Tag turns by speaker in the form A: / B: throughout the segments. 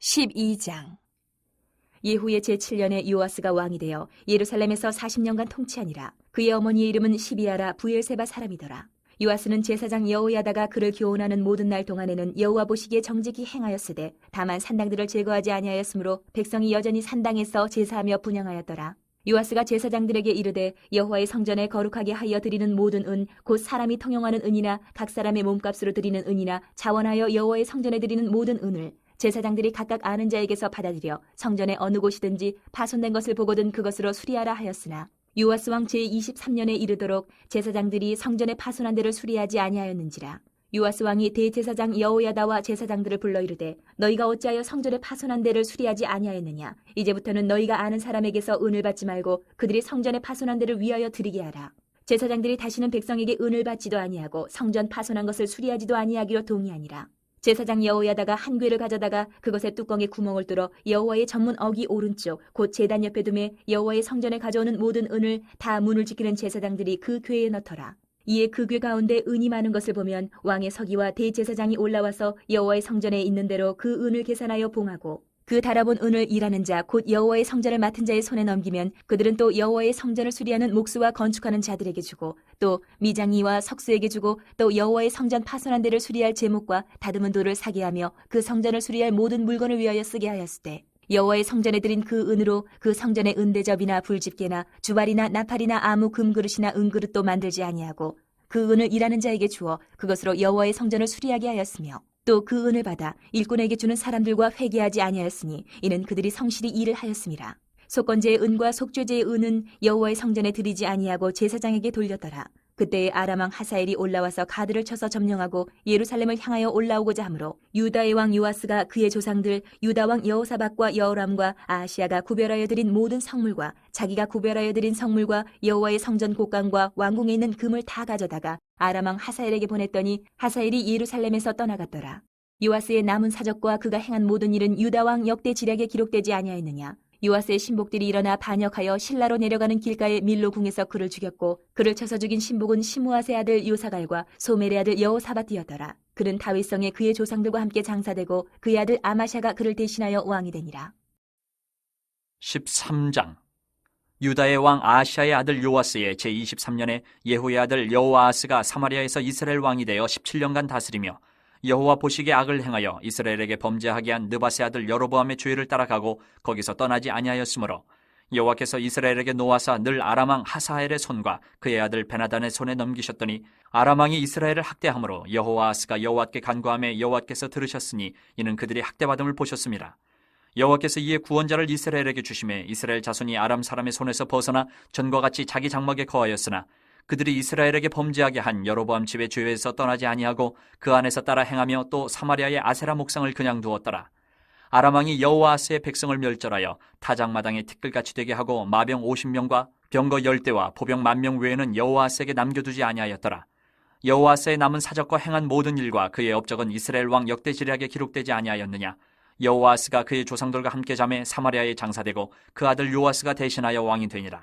A: 12장. 예후의 제7년에 요아스가 왕이 되어 예루살렘에서 40년간 통치하니라. 그의 어머니의 이름은 시비아라 부엘세바 사람이더라. 요아스는 제사장 여호야다가 그를 교훈하는 모든 날 동안에는 여호와 보시기에 정직히 행하였으되 다만 산당들을 제거하지 아니하였으므로 백성이 여전히 산당에서 제사하며 분향하였더라. 요아스가 제사장들에게 이르되 여호와의 성전에 거룩하게 하여 드리는 모든 은 곧 사람이 통용하는 은이나 각 사람의 몸값으로 드리는 은이나 자원하여 여호와의 성전에 드리는 모든 은을 제사장들이 각각 아는 자에게서 받아들여 성전의 어느 곳이든지 파손된 것을 보거든 그것으로 수리하라 하였으나 요아스 왕 제23년에 이르도록 제사장들이 성전의 파손한 데를 수리하지 아니하였는지라. 요아스 왕이 대제사장 여호야다와 제사장들을 불러 이르되 너희가 어찌하여 성전의 파손한 데를 수리하지 아니하였느냐. 이제부터는 너희가 아는 사람에게서 은을 받지 말고 그들이 성전의 파손한 데를 위하여 드리게 하라. 제사장들이 다시는 백성에게 은을 받지도 아니하고 성전 파손한 것을 수리하지도 아니하기로 동의하니라. 제사장 여호야다가 한 궤를 가져다가 그것의 뚜껑에 구멍을 뚫어 여호와의 전문 어기 오른쪽 곧 제단 옆에 두매 여호와의 성전에 가져오는 모든 은을 다 문을 지키는 제사장들이 그 궤에 넣더라. 이에 그 궤 가운데 은이 많은 것을 보면 왕의 서기와 대제사장이 올라와서 여호와의 성전에 있는 대로 그 은을 계산하여 봉하고 그 달아본 은을 일하는 자 곧 여호와의 성전을 맡은 자의 손에 넘기면 그들은 또 여호와의 성전을 수리하는 목수와 건축하는 자들에게 주고 또 미장이와 석수에게 주고 또 여호와의 성전 파손한 데를 수리할 제목과 다듬은 돌을 사게 하며 그 성전을 수리할 모든 물건을 위하여 쓰게 하였으되 여호와의 성전에 드린 그 은으로 그 성전의 은대접이나 불집게나 주발이나 나팔이나 아무 금그릇이나 은그릇도 만들지 아니하고 그 은을 일하는 자에게 주어 그것으로 여호와의 성전을 수리하게 하였으며 또 그 은을 받아 일꾼에게 주는 사람들과 회개하지 아니하였으니 이는 그들이 성실히 일을 하였음이라. 속건제의 은과 속죄제의 은은 여호와의 성전에 드리지 아니하고 제사장에게 돌렸더라. 그때에 아람 왕 하사엘이 올라와서 가드를 쳐서 점령하고 예루살렘을 향하여 올라오고자 하므로 유다의 왕 요아스가 그의 조상들 유다 왕 여호사밧과 여호람과 아하시아가 구별하여 드린 모든 성물과 자기가 구별하여 드린 성물과 여호와의 성전 곡간과 왕궁에 있는 금을 다 가져다가 아람 왕 하사엘에게 보냈더니 하사엘이 예루살렘에서 떠나갔더라. 요아스의 남은 사적과 그가 행한 모든 일은 유다 왕 역대 지략에 기록되지 아니하였느냐. 요아스의 신복들이 일어나 반역하여 실라로 내려가는 길가에 밀로 궁에서 그를 죽였고 그를 쳐서 죽인 신복은 시므앗의 아들 요사갈과 소멜의 아들 여호사밧이었더라. 그는 다윗성에 그의 조상들과 함께 장사되고 그의 아들 아마샤가 그를 대신하여 왕이 되니라.
B: 13장. 유다의 왕 아하시아의 아들 요아스의 제23년에 예후의 아들 여호아하스가 사마리아에서 이스라엘 왕이 되어 17년간 다스리며 여호와 보시기에 악을 행하여 이스라엘에게 범죄하게 한 느밧의 아들 여로보암의 죄를 따라가고 거기서 떠나지 아니하였으므로 여호와께서 이스라엘에게 노하사 늘 아람 왕 하사엘의 손과 그의 아들 베나단의 손에 넘기셨더니 아람 왕이 이스라엘을 학대함으로 여호아하스가 여호와께 간구하며 여호와께서 들으셨으니 이는 그들이 학대받음을 보셨습니다. 여호와께서 이에 구원자를 이스라엘에게 주심에 이스라엘 자손이 아람 사람의 손에서 벗어나 전과 같이 자기 장막에 거하였으나 그들이 이스라엘에게 범죄하게 한 여로보암 집의 죄에서 떠나지 아니하고 그 안에서 따라 행하며 또 사마리아의 아세라 목상을 그냥 두었더라. 아람 왕이 여호아스의 백성을 멸절하여 타작마당에 티끌같이 되게 하고 마병 50명과 병거 10대와 보병 10,000명 외에는 여호아스에게 남겨두지 아니하였더라. 여호아스의 남은 사적과 행한 모든 일과 그의 업적은 이스라엘 왕 역대지략에 기록되지 아니하였느냐. 여호아스가 그의 조상들과 함께 잠에 사마리아에 장사되고 그 아들 요아스가 대신하여 왕이 되니라.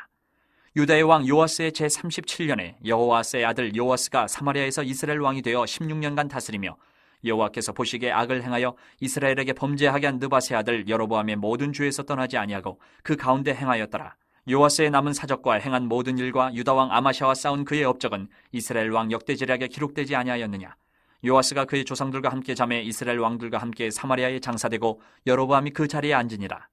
B: 유다의 왕 요아스의 제37년에 여호아스의 아들 요아스가 사마리아에서 이스라엘 왕이 되어 16년간 다스리며 여호와께서 보시기에 악을 행하여 이스라엘에게 범죄하게 한 느밧의 아들 여로보암의 모든 죄에서 떠나지 아니하고 그 가운데 행하였더라. 요아스의 남은 사적과 행한 모든 일과 유다 왕 아마샤와 싸운 그의 업적은 이스라엘 왕 역대지략에 기록되지 아니하였느냐. 요아스가 그의 조상들과 함께 잠에 이스라엘 왕들과 함께 사마리아에 장사되고 여로보암이 그 자리에 앉으니라.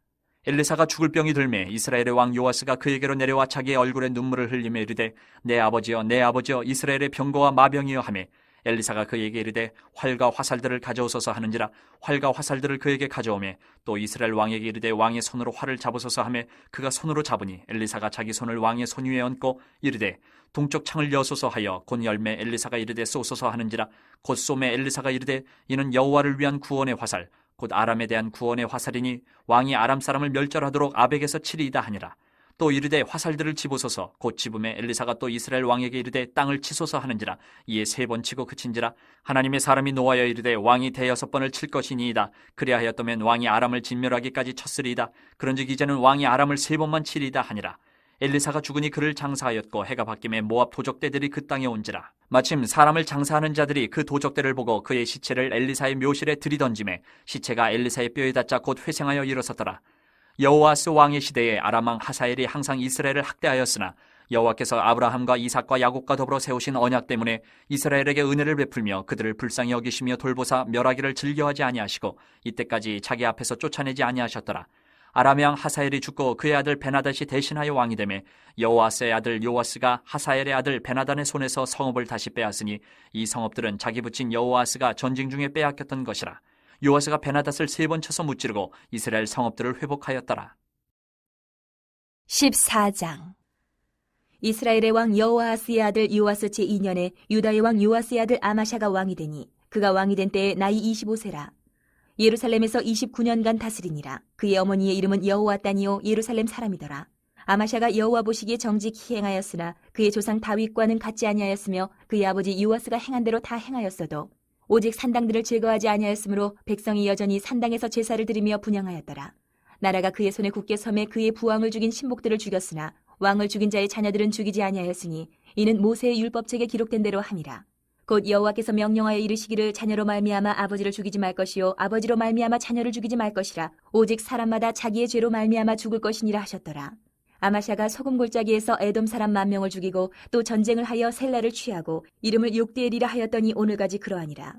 B: 엘리사가 죽을 병이 들매 이스라엘의 왕 요아스가 그에게로 내려와 자기의 얼굴에 눈물을 흘리며 이르되 내 아버지여 내 아버지여 이스라엘의 병거와 마병이여 하매 엘리사가 그에게 이르되 활과 화살들을 가져오소서 하는지라 활과 화살들을 그에게 가져오매 또 이스라엘 왕에게 이르되 왕의 손으로 활을 잡으소서 하매 그가 손으로 잡으니 엘리사가 자기 손을 왕의 손 위에 얹고 이르되 동쪽 창을 여소서 하여 곧 열매 엘리사가 이르되 쏘소서 하는지라 곧 쏘매 엘리사가 이르되 이는 여호와를 위한 구원의 화살 곧 아람에 대한 구원의 화살이니 왕이 아람 사람을 멸절하도록 아벡에서 치리이다 하니라. 또 이르되 화살들을 집으소서 곧 집음에 엘리사가 또 이스라엘 왕에게 이르되 땅을 치소서 하는지라. 이에 3번 치고 그친지라. 하나님의 사람이 노하여 이르되 왕이 6번을 칠 것이니이다. 그리하였더면 왕이 아람을 진멸하기까지 쳤으리이다. 그런즉 이제는 왕이 아람을 3번만 치리이다 하니라. 엘리사가 죽으니 그를 장사하였고 해가 바뀜에 모압 도적대들이 그 땅에 온지라. 마침 사람을 장사하는 자들이 그 도적대를 보고 그의 시체를 엘리사의 묘실에 들이던지매 시체가 엘리사의 뼈에 닿자 곧 회생하여 일어섰더라. 여호아스 왕의 시대에 아람 왕 하사엘이 항상 이스라엘을 학대하였으나 여호와께서 아브라함과 이삭과 야곱과 더불어 세우신 언약 때문에 이스라엘에게 은혜를 베풀며 그들을 불쌍히 여기시며 돌보사 멸하기를 즐겨하지 아니하시고 이때까지 자기 앞에서 쫓아내지 아니하셨더라. 아람 왕 하사엘이 죽고 그의 아들 베나닷이 대신하여 왕이 되매 여호아스의 아들 요아스가 하사엘의 아들 베나단의 손에서 성읍을 다시 빼앗으니 이 성읍들은 자기 붙인 여호아스가 전쟁 중에 빼앗겼던 것이라. 요아스가 베나닷을 3번 쳐서 무찌르고 이스라엘 성읍들을 회복하였더라.
A: 14장. 이스라엘의 왕 여호아스의 아들 요아스 제2년에 유다의 왕 요아스의 아들 아마샤가 왕이 되니 그가 왕이 된 때에 나이 25세라. 예루살렘에서 29년간 다스리니라. 그의 어머니의 이름은 여호와따니요 예루살렘 사람이더라. 아마샤가 여호와 보시기에 정직히 행하였으나 그의 조상 다윗과는 같지 아니하였으며 그의 아버지 요아스가 행한 대로 다 행하였어도 오직 산당들을 제거하지 아니하였으므로 백성이 여전히 산당에서 제사를 드리며 분향하였더라. 나라가 그의 손에 굳게 섬에 그의 부왕을 죽인 신복들을 죽였으나 왕을 죽인 자의 자녀들은 죽이지 아니하였으니 이는 모세의 율법책에 기록된 대로 함이라. 곧 여호와께서 명령하여 이르시기를 자녀로 말미암아 아버지를 죽이지 말 것이요 아버지로 말미암아 자녀를 죽이지 말 것이라. 오직 사람마다 자기의 죄로 말미암아 죽을 것이니라 하셨더라. 아마샤가 소금 골짜기에서 에돔 사람 10,000명을 죽이고 또 전쟁을 하여 셀라를 취하고 이름을 욕대엘이라 하였더니 오늘까지 그러하니라.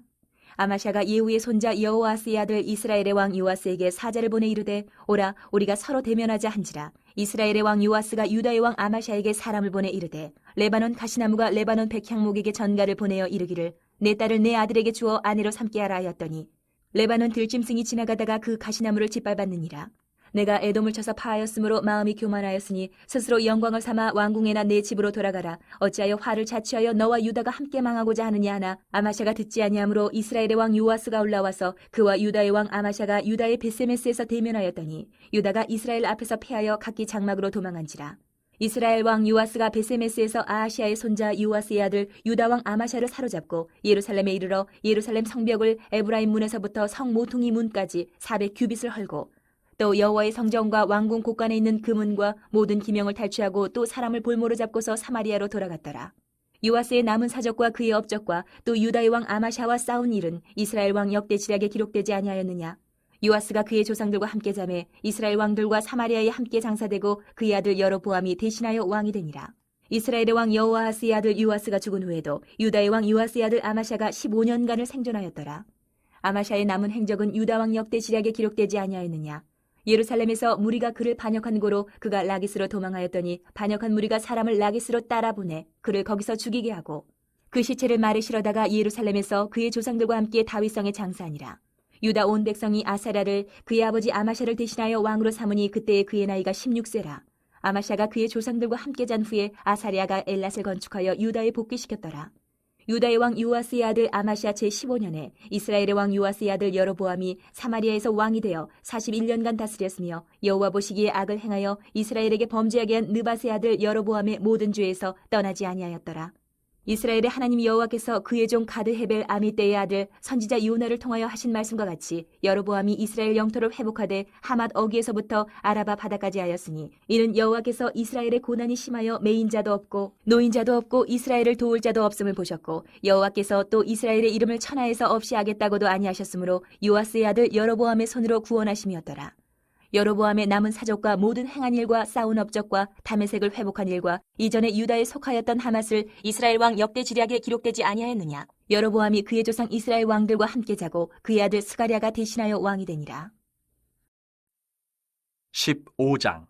A: 아마샤가 예후의 손자 여호아스의 아들 이스라엘의 왕 요아스에게 사자를 보내 이르되 오라 우리가 서로 대면하자 한지라. 이스라엘의 왕 요아스가 유다의 왕 아마샤에게 사람을 보내 이르되 레바논 가시나무가 레바논 백향목에게 전가를 보내어 이르기를 내 딸을 내 아들에게 주어 아내로 삼게 하라 하였더니 레바논 들짐승이 지나가다가 그 가시나무를 짓밟았느니라. 내가 에돔을 쳐서 파하였으므로 마음이 교만하였으니 스스로 영광을 삼아 왕궁에나 내 집으로 돌아가라. 어찌하여 화를 자취하여 너와 유다가 함께 망하고자 하느냐 하나 아마샤가 듣지 아니하므로 이스라엘의 왕 요아스가 올라와서 그와 유다의 왕 아마샤가 유다의 베세메스에서 대면하였더니 유다가 이스라엘 앞에서 패하여 각기 장막으로 도망한지라. 이스라엘 왕 요아스가 베세메스에서 아하시아의 손자 요아스의 아들 유다 왕 아마샤를 사로잡고 예루살렘에 이르러 예루살렘 성벽을 에브라임 문에서부터 성 모퉁이 문까지 400규빗을 헐고 또 여호와의 성전과 왕궁 곳간에 있는 금은과 모든 기명을 탈취하고 또 사람을 볼모로 잡고서 사마리아로 돌아갔더라. 요아스의 남은 사적과 그의 업적과 또 유다의 왕 아마샤와 싸운 일은 이스라엘 왕 역대지략에 기록되지 아니하였느냐. 요아스가 그의 조상들과 함께 잠에 이스라엘 왕들과 사마리아에 함께 장사되고 그의 아들 여로보암이 대신하여 왕이 되니라. 이스라엘의 왕 여호아스의 아들 요아스가 죽은 후에도 유다의 왕 요아스의 아들 아마샤가 15년간을 생존하였더라. 아마샤의 남은 행적은 유다 왕 역대지략에 기록되지 아니하였느냐. 예루살렘에서 무리가 그를 반역한 고로 그가 라기스로 도망하였더니 반역한 무리가 사람을 라기스로 따라보내 그를 거기서 죽이게 하고 그 시체를 말에 실어다가 예루살렘에서 그의 조상들과 함께 다윗성에 장사하니라. 유다 온 백성이 아사랴를 그의 아버지 아마샤를 대신하여 왕으로 삼으니 그때에 그의 나이가 16세라. 아마샤가 그의 조상들과 함께 잔 후에 아사랴가 엘랏을 건축하여 유다에 복귀시켰더라. 유다의 왕 요아스의 아들 아마샤 제15년에 이스라엘의 왕 요아스의 아들 여로보암이 사마리아에서 왕이 되어 41년간 다스렸으며 여호와 보시기에 악을 행하여 이스라엘에게 범죄하게 한 느밧의 아들 여로보암의 모든 죄에서 떠나지 아니하였더라. 이스라엘의 하나님 여호와께서 그의 종 가드 헤벨 아미떼의 아들 선지자 요나를 통하여 하신 말씀과 같이 여로보암이 이스라엘 영토를 회복하되 하맛 어기에서부터 아라바 바다까지 하였으니 이는 여호와께서 이스라엘의 고난이 심하여 매인자도 없고 노인자도 없고 이스라엘을 도울 자도 없음을 보셨고 여호와께서 또 이스라엘의 이름을 천하에서 없이 하겠다고도 아니하셨으므로 요아스의 아들 여로보암의 손으로 구원하심이었더라. 여로보암의 남은 사적과 모든 행한 일과 싸운 업적과 다메섹을 회복한 일과 이전에 유다에 속하였던 하맛을 이스라엘 왕 역대지략에 기록되지 아니하였느냐. 여로보암이 그의 조상 이스라엘 왕들과 함께 자고 그의 아들 스가랴가 대신하여 왕이 되니라.
B: 15장.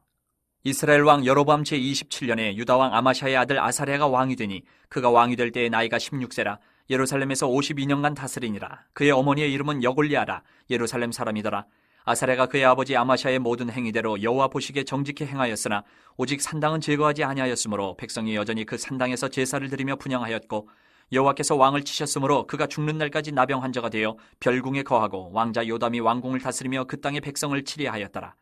B: 이스라엘 왕 여로보암 제27년에 유다 왕 아마샤의 아들 아사랴가 왕이 되니 그가 왕이 될 때의 나이가 16세라. 예루살렘에서 52년간 다스리니라. 그의 어머니의 이름은 여골리아라. 예루살렘 사람이더라. 아사랴가 그의 아버지 아마샤의 모든 행위대로 여호와 보시기에 정직히 행하였으나 오직 산당은 제거하지 아니하였으므로 백성이 여전히 그 산당에서 제사를 드리며 분향하였고 여호와께서 왕을 치셨으므로 그가 죽는 날까지 나병 환자가 되어 별궁에 거하고 왕자 요담이 왕궁을 다스리며 그 땅의 백성을 치리하였더라.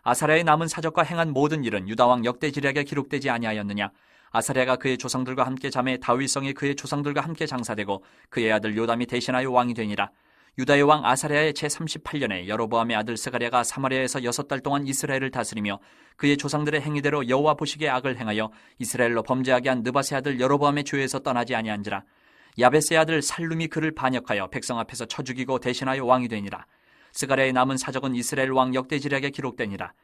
B: 아사랴의 남은 사적과 행한 모든 일은 유다 왕 역대지략에 기록되지 아니하였느냐. 아사랴가 그의 조상들과 함께 잠에 다윗성에 그의 조상들과 함께 장사되고 그의 아들 요담이 대신하여 왕이 되니라. 유다의 왕 아사랴의 제38년에 여로보암의 아들 스가랴가 사마리아에서 6달 동안 이스라엘을 다스리며 그의 조상들의 행위대로 여호와 보시기에 악을 행하여 이스라엘로 범죄하게 한 느밧의 아들 여로보암의 죄에서 떠나지 아니한지라. 야벳의 아들 살룸이 그를 반역하여 백성 앞에서 쳐 죽이고 대신하여 왕이 되니라. 스가랴의 남은 사적은 이스라엘 왕 역대지략에 기록되니라.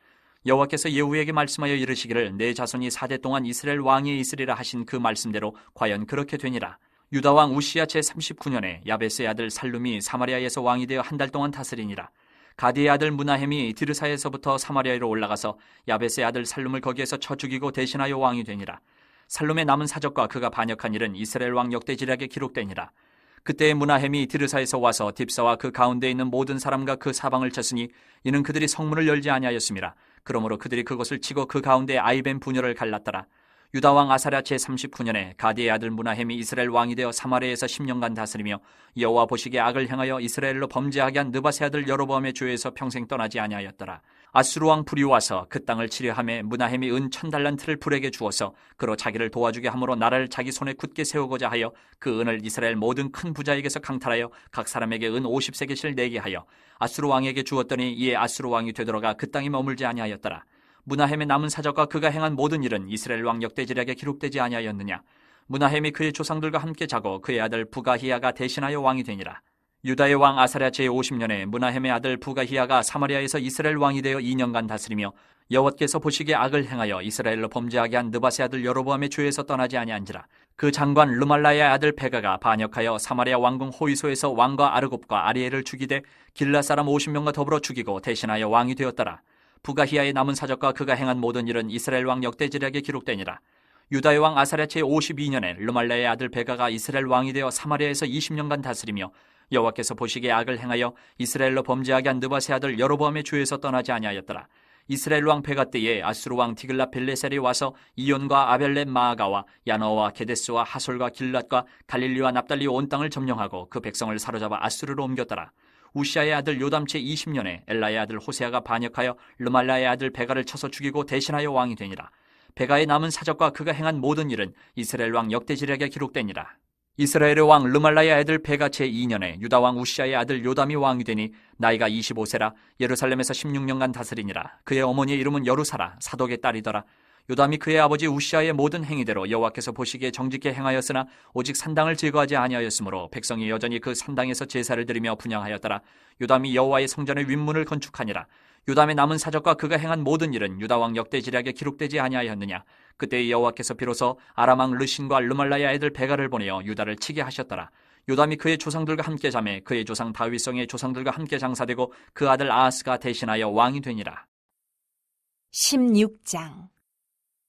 B: 여호와께서 예후에게 말씀하여 이르시기를 내 자손이 4대 동안 이스라엘 왕이 있으리라 하신 그 말씀대로 과연 그렇게 되니라. 유다 왕 우시야 제39년에 야벳의 아들 살룸이 사마리아에서 왕이 되어 1달 동안 다스리니라. 가디의 아들 무나헴이 디르사에서부터 사마리아로 올라가서 야벳의 아들 살룸을 거기에서 쳐 죽이고 대신하여 왕이 되니라. 살룸의 남은 사적과 그가 반역한 일은 이스라엘 왕 역대지략에 기록되니라. 그때 무나헴이 디르사에서 와서 딥사와 그 가운데 있는 모든 사람과 그 사방을 쳤으니 이는 그들이 성문을 열지 아니하였음이라. 그러므로 그들이 그것을 치고 그 가운데 아이벤 부녀를 갈랐더라. 유다 왕 아사랴 제39년에 가디의 아들 무나헴이 이스라엘 왕이 되어 사마리아에서 10년간 다스리며 여호와 보시기에 악을 행하여 이스라엘로 범죄하게 한 느밧의 아들 여로보암의 죄에서 평생 떠나지 아니하였더라. 아수르 왕 불이 와서 그 땅을 치려하며 무나헴이 은 1000달란트를 불에게 주어서 그로 자기를 도와주게 함으로 나라를 자기 손에 굳게 세우고자 하여 그 은을 이스라엘 모든 큰 부자에게서 강탈하여 각 사람에게 은 50세겔씩 내게 하여 아수르 왕에게 주었더니 이에 아수르 왕이 되돌아가 그 땅에 머물지 아니하였더라. 무나헴의 남은 사적과 그가 행한 모든 일은 이스라엘 왕 역대지략에 기록되지 아니하였느냐. 무나헴이 그의 조상들과 함께 자고 그의 아들 부가히야가 대신하여 왕이 되니라. 유다의 왕 아사랴 제50년에 무나헴의 아들 부가히야가 사마리아에서 이스라엘 왕이 되어 2년간 다스리며 여호와께서 보시기에 악을 행하여 이스라엘로 범죄하게 한 느밧의 아들 여로보암의 죄에서 떠나지 아니한지라. 그 장관 르말라의 아들 베가가 반역하여 사마리아 왕궁 호위소에서 왕과 아르곱과 아리엘을 죽이되 길라 사람 50명과 더불어 죽이고 대신하여 왕이 되었더라. 부가히야의 남은 사적과 그가 행한 모든 일은 이스라엘 왕 역대지략에 기록되니라. 유다의 왕 아사랴 제52년에 르말라의 아들 베가가 이스라엘 왕이 되어 사마리아에서 20년간 다스리며 여호와께서 보시기에 악을 행하여 이스라엘로 범죄하게 한 느밧의 아들 여로보암의 죄에서 떠나지 아니하였더라. 이스라엘 왕 베가 때에 아수르 왕 디글라 빌레셀이 와서 이온과 아벨렛 마아가와 야너와 게데스와 하솔과 길랏과 갈릴리와 납달리 온 땅을 점령하고 그 백성을 사로잡아 아수르로 옮겼더라. 우시아의 아들 요담 제20년에 엘라의 아들 호세아가 반역하여 르말라의 아들 베가를 쳐서 죽이고 대신하여 왕이 되니라. 베가의 남은 사적과 그가 행한 모든 일은 이스라엘 왕 역대지략에 기록되니라. 이스라엘의 왕 르말라의 아들 베가 제2년에 유다 왕 우시아의 아들 요담이 왕이 되니 나이가 25세라 예루살렘에서 16년간 다스리니라. 그의 어머니의 이름은 여루사라 사독의 딸이더라. 요담이 그의 아버지 우시아의 모든 행위대로 여호와께서 보시기에 정직히 행하였으나 오직 산당을 제거하지 아니하였으므로 백성이 여전히 그 산당에서 제사를 드리며 분향하였더라. 요담이 여호와의 성전의 윗문을 건축하니라. 요담의 남은 사적과 그가 행한 모든 일은 유다 왕 역대지략에 기록되지 아니하였느냐. 그때 여호와께서 비로소 아람 왕 르신과 르말라의 아들 베가를 보내어 유다를 치게 하셨더라. 요담이 그의 조상들과 함께 자매 그의 조상 다윗성의 조상들과 함께 장사되고 그 아들 아하스가 대신하여 왕이 되니라.
A: 16장.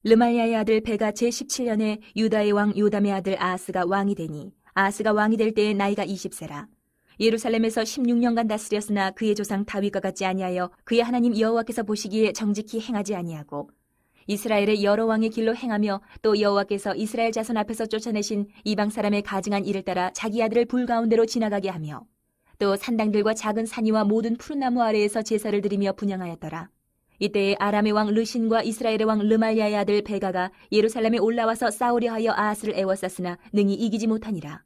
A: 르말야의 아들 베가 제17년에 유다의 왕 요담의 아들 아하스가 왕이 되니 아하스가 왕이 될 때에 나이가 20세라. 예루살렘에서 16년간 다스렸으나 그의 조상 다윗과 같지 아니하여 그의 하나님 여호와께서 보시기에 정직히 행하지 아니하고 이스라엘의 여러 왕의 길로 행하며 또 여호와께서 이스라엘 자손 앞에서 쫓아내신 이방 사람의 가증한 일을 따라 자기 아들을 불 가운데로 지나가게 하며 또 산당들과 작은 산이와 모든 푸른 나무 아래에서 제사를 드리며 분향하였더라. 이때에 아람의 왕 르신과 이스라엘의 왕 르말야의 아들 베가가 예루살렘에 올라와서 싸우려 하여 아하스를 애워쌌으나 능히 이기지 못하니라.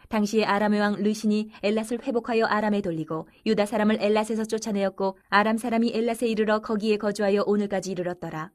A: 당시에 아람의 왕 르신이 엘랏을 회복하여 아람에 돌리고 유다 사람을 엘랏에서 쫓아내었고 아람 사람이 엘랏에 이르러 거기에 거주하여 오늘까지 이르렀더라.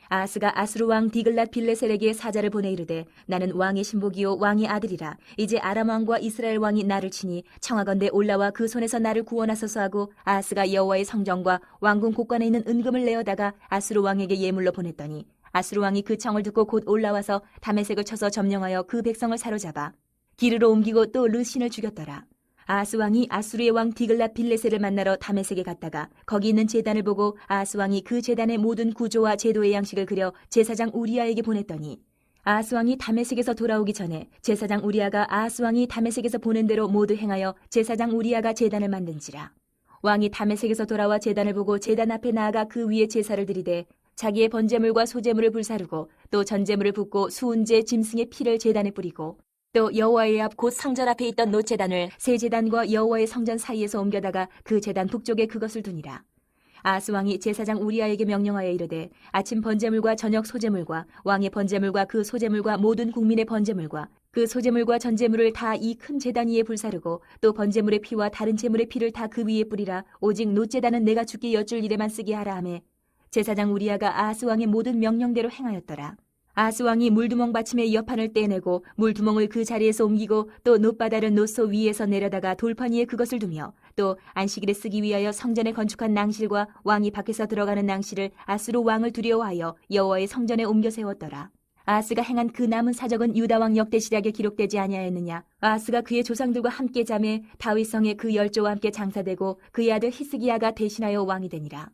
A: 아하스가 아수르 왕 디글랏 빌레셀에게 사자를 보내 이르되 나는 왕의 신복이요 왕의 아들이라. 이제 아람 왕과 이스라엘 왕이 나를 치니 청하건대 올라와 그 손에서 나를 구원하소서 하고 아하스가 여호와의 성전과 왕궁 곳간에 있는 은금을 내어다가 아수르 왕에게 예물로 보냈더니 아수르 왕이 그 청을 듣고 곧 올라와서 다메섹을 쳐서 점령하여 그 백성을 사로잡아 기르로 옮기고 또 르신을 죽였더라. 아하스 왕이 아수르의 왕 디글랏 빌레셀을 만나러 다메섹에 갔다가 거기 있는 제단을 보고 아하스 왕이 그 제단의 모든 구조와 제도의 양식을 그려 제사장 우리아에게 보냈더니 아하스 왕이 다메섹에서 돌아오기 전에 제사장 우리아가 아하스 왕이 다메섹에서 보낸 대로 모두 행하여 제사장 우리아가 제단을 만든지라. 왕이 다메섹에서 돌아와 제단을 보고 제단 앞에 나아가 그 위에 제사를 드리되 자기의 번제물과 소제물을 불사르고 또 전제물을 붓고 수은제 짐승의 피를 제단에 뿌리고 또 여호와의 앞 곧 성전 앞에 있던 노제단을 새 제단과 여호와의 성전 사이에서 옮겨다가 그 제단 북쪽에 그것을 두니라. 아하스 왕이 제사장 우리아에게 명령하여 이르되 아침 번제물과 저녁 소제물과 왕의 번제물과 그 소제물과 모든 국민의 번제물과 그 소제물과 전제물을 다 이 큰 제단 위에 불사르고 또 번제물의 피와 다른 제물의 피를 다 그 위에 뿌리라. 오직 놋제단은 내가 주께 여쭐 일에만 쓰게 하라 하매 제사장 우리아가 아하스 왕의 모든 명령대로 행하였더라. 아하스 왕이 물두멍 받침의 여판을 떼내고 물두멍을 그 자리에서 옮기고 또 놋바다를 놋소 위에서 내려다가 돌판 위에 그것을 두며 또 안식일에 쓰기 위하여 성전에 건축한 낭실과 왕이 밖에서 들어가는 낭실을 아수르 왕을 두려워하여 여호와의 성전에 옮겨 세웠더라. 아하스가 행한 그 남은 사적은 유다 왕 역대시락에 기록되지 아니하였느냐. 아하스가 그의 조상들과 함께 잠에 다윗성에 그 열조와 함께 장사되고 그의 아들 히스기야가 대신하여 왕이 되니라.